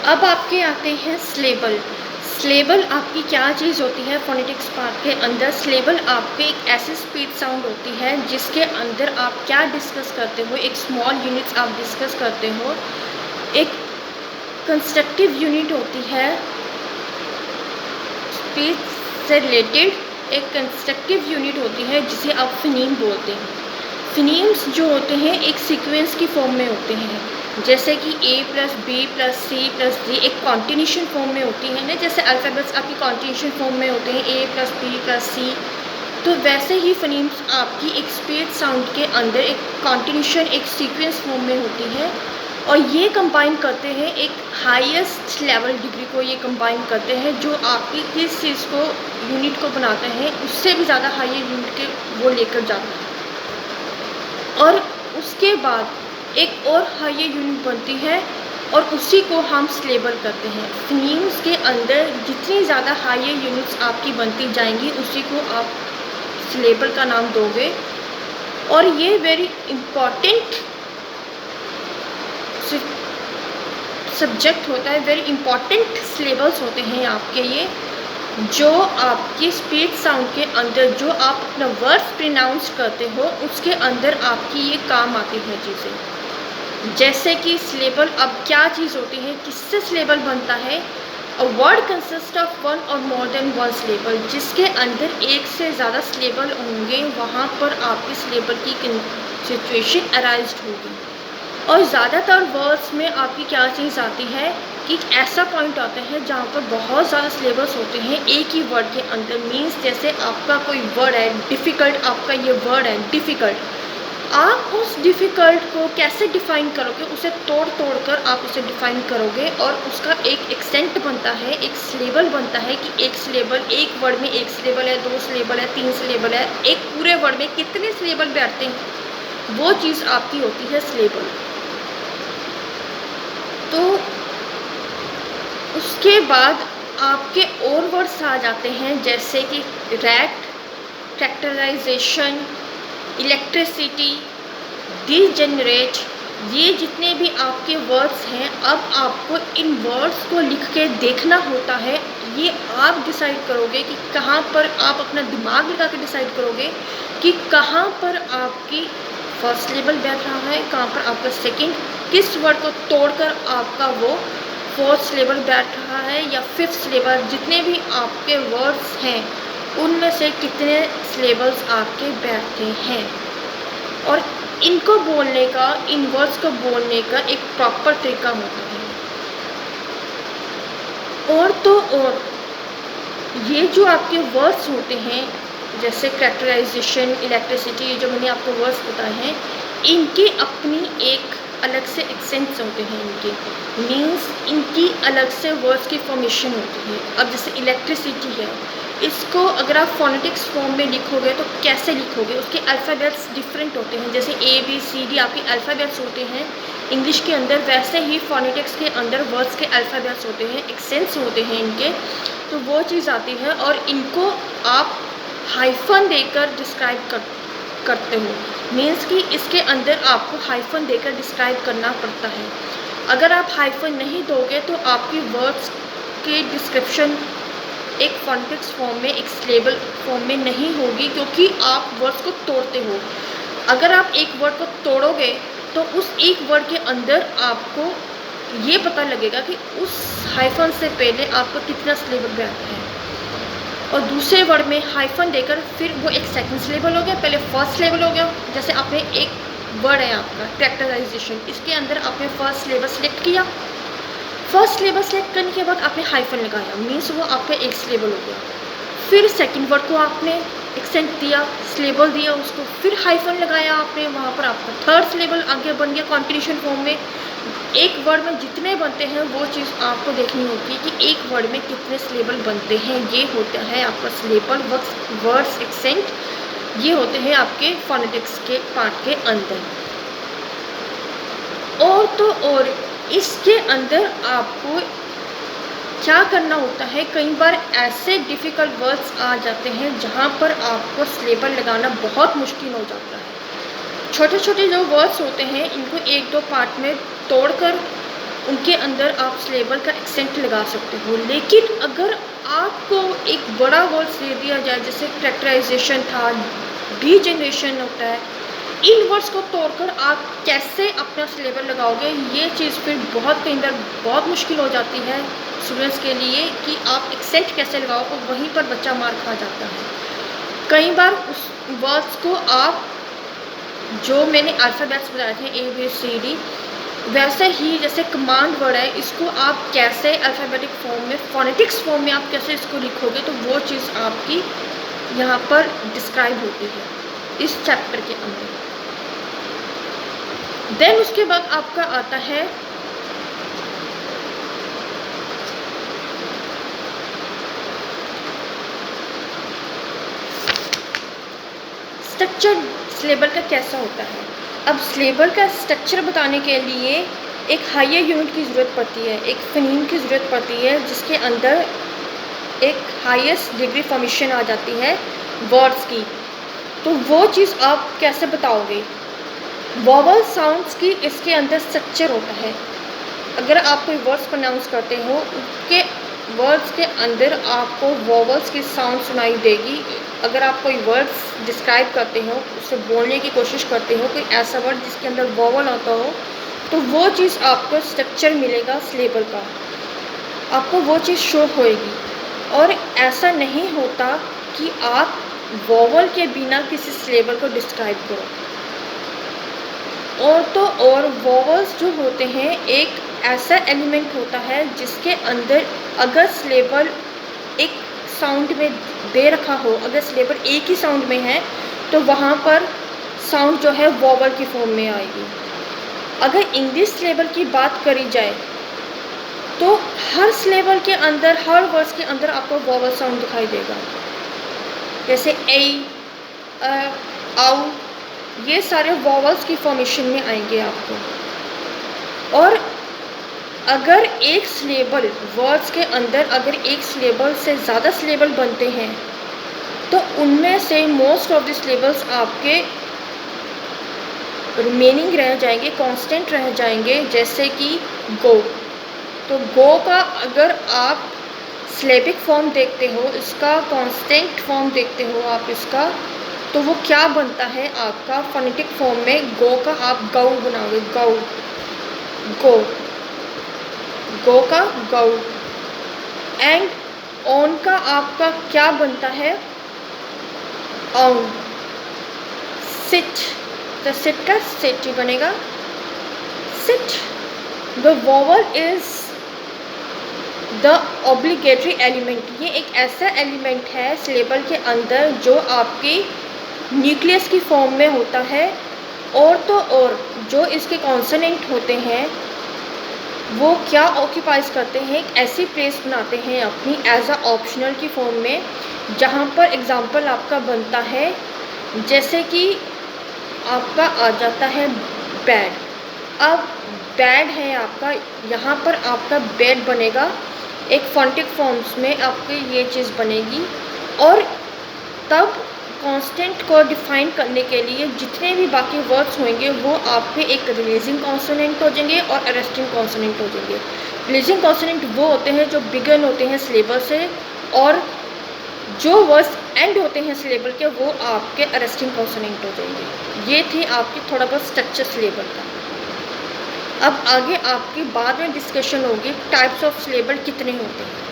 अब आपके आते हैं सिलेबल। सिलेबल आपकी क्या चीज़ होती है फोनेटिक्स पार्ट के अंदर? सिलेबल आपके एक ऐसी स्पीड साउंड होती है जिसके अंदर आप क्या डिस्कस करते हो, एक स्मॉल यूनिट्स आप डिस्कस करते हो। एक कंस्ट्रक्टिव यूनिट होती है स्पीच से रिलेटेड, एक कंस्ट्रक्टिव यूनिट होती है जिसे आप फिनीम बोलते हैं। फिनीम्स जो होते हैं एक सीक्वेंस की फॉर्म में होते हैं, जैसे कि A plus B plus C plus D एक कॉन्टिन्यूशन फॉर्म में होती है ना, जैसे अल्फ़ाबेट्स आपकी कॉन्टिन्यूशन फॉर्म में होते हैं A प्लस बी प्लस सी। तो वैसे ही फिनीम्स आपकी एक स्पीच साउंड के अंदर एक कॉन्टिन्यूशन एक सीक्वेंस फॉर्म में होती है, और ये कंबाइन करते हैं एक हाईएस्ट लेवल डिग्री को, ये कंबाइन करते हैं जो आपकी किस चीज़ को यूनिट को बनाते हैं उससे भी ज़्यादा हाई यूनिट के वो लेकर जाता है। और उसके बाद एक और हाई यूनिट बनती है और उसी को हम सिलेबल करते हैं। फिनीम्स के अंदर जितनी ज़्यादा हाई यूनिट्स आपकी बनती जाएंगी उसी को आप सिलेबल का नाम दोगे। और ये वेरी इम्पॉर्टेंट सब्जेक्ट होता है, वेरी इम्पॉर्टेंट सिलेबल्स होते हैं आपके ये, जो आपकी स्पीच साउंड के अंदर जो आप अपना वर्ड्स प्रोनाउंस करते हो उसके अंदर आपकी ये काम आती है चीज़ें। जैसे कि सिलेबल अब क्या चीज़ होती है, किससे सिलेबल बनता है? A word consist of one और मोर देन वन सिलेबल, जिसके अंदर एक से ज़्यादा सिलेबल होंगे वहाँ पर आपकी सिलेबल की सिचुएशन अराइज होगी। और ज़्यादातर वर्ड्स में आपकी क्या चीज़ आती है कि ऐसा पॉइंट आता है जहाँ पर बहुत ज़्यादा सिलेबस होते हैं एक ही वर्ड के अंदर। मीन्स जैसे आपका कोई वर्ड है डिफ़िकल्ट, आपका ये वर्ड है डिफ़िकल्ट, आप उस डिफ़िकल्ट को कैसे डिफ़ाइन करोगे? उसे तोड़ तोड़ कर आप उसे डिफ़ाइन करोगे और उसका एक एक्सेंट बनता है, एक सिलेबल बनता है कि एक सिलेबल, एक वर्ड में एक सिलेबल है, दो सिलेबल है, तीन सिलेबल है, एक पूरे वर्ड में कितने सिलेबल बैठते हैं, वो चीज़ आपकी होती है सिलेबल। तो उसके बाद आपके और वर्ड्स आ जाते हैं जैसे कि रैट, ट्रैक्टराइजेशन, इलेक्ट्रिसिटी, डीजेनरेट। ये जितने भी आपके वर्ड्स हैं, अब आपको इन वर्ड्स को लिख के देखना होता है। ये आप डिसाइड करोगे कि कहाँ पर आप अपना दिमाग लगा के डिसाइड करोगे कि कहाँ पर आपकी फर्स्ट लेवल बैठ रहा है, कहाँ पर आपका सेकंड, किस वर्ड को तोड़कर आपका वो फोर्थ लेवल बैठ रहा है या फिफ्थ लेवल। जितने भी आपके वर्ड्स हैं उनमें से कितने सिलेबल्स आपके बैठते हैं, और इनको बोलने का, इन वर्ड्स को बोलने का एक प्रॉपर तरीका होता है। और तो और ये जो आपके वर्ड्स होते हैं जैसे कैरेक्टराइजेशन, इलेक्ट्रिसिटी, जो मैंने आपको वर्ड्स बताए हैं, इनकी अपनी एक अलग से एक्सेंट्स होते हैं। इनके मीन्स इनकी अलग से वर्ड्स की फॉर्मेशन होती है। अब जैसे इलेक्ट्रिसिटी है, इसको अगर आप फोनेटिक्स फॉर्म में लिखोगे तो कैसे लिखोगे? उसके अल्फ़ाबेट्स डिफरेंट होते हैं। जैसे ABCD आपके अल्फ़ाबेट्स होते हैं इंग्लिश के अंदर, वैसे ही फोनेटिक्स के अंदर वर्ड्स के अल्फ़ाबेट्स होते हैं, एक्सेंट्स होते हैं इनके। तो वो चीज़ आती है और इनको आप हाइफन देकर डिस्क्राइब करते हो। मीन्स कि इसके अंदर आपको हाइफन देकर डिस्क्राइब करना पड़ता है। अगर आप हाइफन नहीं दोगे तो आपकी वर्ड्स के डिस्क्रिप्शन एक फोनेटिक्स फॉर्म में, एक सिलेबल फॉर्म में नहीं होगी, क्योंकि आप वर्ड्स को तोड़ते हो। अगर आप एक वर्ड को तोड़ोगे तो उस एक वर्ड के अंदर आपको ये पता लगेगा कि उस हाइफन से पहले आपका कितना सिलेबल बैठा है, और दूसरे वर्ड में हाइफन देकर फिर वो एक सेकंड सिलेबल हो गया, पहले फर्स्ट सिलेबल हो गया। जैसे आपने एक वर्ड है आपका ट्रैक्टराइजेशन, इसके अंदर आपने फर्स्ट सिलेबल सेलेक्ट किया, फर्स्ट सिलेबल सेलेक्ट करने के बाद आपने हाइफन लगाया, मीन्स वो आपका एक सिलेबल हो गया। फिर सेकंड वर्ड को आपने एक्सेंट दिया, सिलेबल दिया उसको, फिर हाइफन लगाया आपने, वहाँ पर आपका थर्ड सिलेबल आगे बन गया कॉन्टिन्यूशन फॉर्म में। एक वर्ड में जितने बनते हैं वो चीज़ आपको देखनी होगी कि एक वर्ड में कितने सिलेबल बनते हैं। ये होता है आपका सिलेबल, वर्ड्स, एक्सेंट, ये होते हैं आपके फोनेटिक्स के पार्ट के अंदर। और तो और इसके अंदर आपको क्या करना होता है, कई बार ऐसे डिफ़िकल्ट वर्ड्स आ जाते हैं जहाँ पर आपको सिलेबल लगाना बहुत मुश्किल हो जाता है। छोटे छोटे जो वर्ड्स होते हैं इनको एक दो पार्ट में तोड़कर उनके अंदर आप सिलेबल का एक्सेंट लगा सकते हो। लेकिन अगर आपको एक बड़ा वर्ड्स दे दिया जाए, जैसे कैरेक्टराइजेशन था, डीजेनरेशन होता है, इन वर्ड्स को तोड़कर आप कैसे अपना सिलेबल लगाओगे, ये चीज़ फिर बहुत कई बार बहुत मुश्किल हो जाती है स्टूडेंट्स के लिए कि आप एक्सेंट कैसे लगाओ, और वहीं पर बच्चा मार खा जाता है। कई बार उस वर्ड्स को आप, जो मैंने अल्फ़ाबेट्स बताए थे ABCD, वैसे ही जैसे कमांड वर्ड है, इसको आप कैसे अल्फ़ाबेटिक फॉर्म में, फोनेटिक्स फॉर्म में आप कैसे इसको लिखोगे, तो वो चीज़ आपकी यहाँ पर डिस्क्राइब होती है इस चैप्टर के अंदर। देन उसके बाद आपका आता है स्ट्रक्चर सिलेबल का कैसा होता है। अब सिलेबल का स्ट्रक्चर बताने के लिए एक हायर यूनिट की ज़रूरत पड़ती है, एक फ़नीम की ज़रूरत पड़ती है, जिसके अंदर एक हाईएस्ट डिग्री फॉर्मेशन आ जाती है वर्ड्स की। तो वो चीज़ आप कैसे बताओगे। वोवल साउंड्स की इसके अंदर स्ट्रक्चर होता है। अगर आप कोई वर्ड्स प्रोनाउंस करते हो, उसके वर्ड्स के अंदर आपको वोवल्स की साउंड सुनाई देगी। अगर आप कोई वर्ड्स डिस्क्राइब करते हो, उसे बोलने की कोशिश करते हो, कोई ऐसा वर्ड जिसके अंदर वोवल आता हो, तो वो चीज़ आपको स्ट्रक्चर मिलेगा सिलेबल का, आपको वो चीज़ शो होएगी। और ऐसा नहीं होता कि आप वोवल के बिना किसी सिलेबल को डिस्क्राइब करो। और तो और वोवल्स जो होते हैं, एक ऐसा एलिमेंट होता है जिसके अंदर अगर सिलेबल एक साउंड में दे रखा हो, अगर सिलेबल एक ही साउंड में है, तो वहाँ पर साउंड जो है वोवल की फॉर्म में आएगी। अगर इंग्लिश सिलेबल की बात करी जाए, तो हर सिलेबल के अंदर, हर वर्ड्स के अंदर आपको वोवल साउंड दिखाई देगा, जैसे ए, आउ, ये सारे वोवल्स की फॉर्मेशन में आएंगे आपको। और अगर एक सिलेबल वर्ड्स के अंदर, अगर एक सिलेबल से ज़्यादा सिलेबल बनते हैं, तो उनमें से मोस्ट ऑफ द सिलेबल्स आपके रिमेनिंग रह जाएंगे, कांस्टेंट रह जाएंगे, जैसे कि गो। तो गो का अगर आप सिलेबिक फॉर्म देखते हो, इसका कांस्टेंट फॉर्म देखते हो आप इसका, तो वो क्या बनता है आपका फोनेटिक फॉर्म में, गो का आप गौ बनाओगे, गौ, गो, गो का गौ। एंड ऑन का आपका क्या बनता है, ऑन। सिट, तो सिट का सिट ही बनेगा, sit. The vowel is the obligatory element. ये एक ऐसा एलिमेंट है सिलेबल के अंदर जो आपकी न्यूक्लियस की फॉर्म में होता है। और तो और जो इसके कॉन्सोनेंट होते हैं, वो क्या ऑक्यूपाइज करते हैं, एक ऐसी प्लेस बनाते हैं अपनी एज अ ऑप्शनल की फॉर्म में, जहाँ पर एग्जाम्पल आपका बनता है, जैसे कि आपका आ जाता है बैड। अब बैड है आपका, यहाँ पर आपका बेड बनेगा, एक फोनेटिक फॉर्म्स में आपकी ये चीज़ बनेगी। और तब कांस्टेंट को डिफाइन करने के लिए जितने भी बाकी वर्ड्स होंगे, वो आपके एक रिलीजिंग कॉन्सोनेंट हो जाएंगे और अरेस्टिंग कॉन्सोनेंट हो जाएंगे। रिलीजिंग कॉन्सोनेंट वो होते हैं जो बिगन होते हैं सिलेबल से, और जो वर्ड्स एंड होते हैं सिलेबल के, वो आपके अरेस्टिंग कॉन्सोनेंट हो जाएंगे। ये थी आपकी थोड़ा बहुत स्ट्रक्चर सिलेबल का। अब आगे आपकी बाद में डिस्कशन होगी टाइप्स ऑफ सिलेबल कितने होते हैं।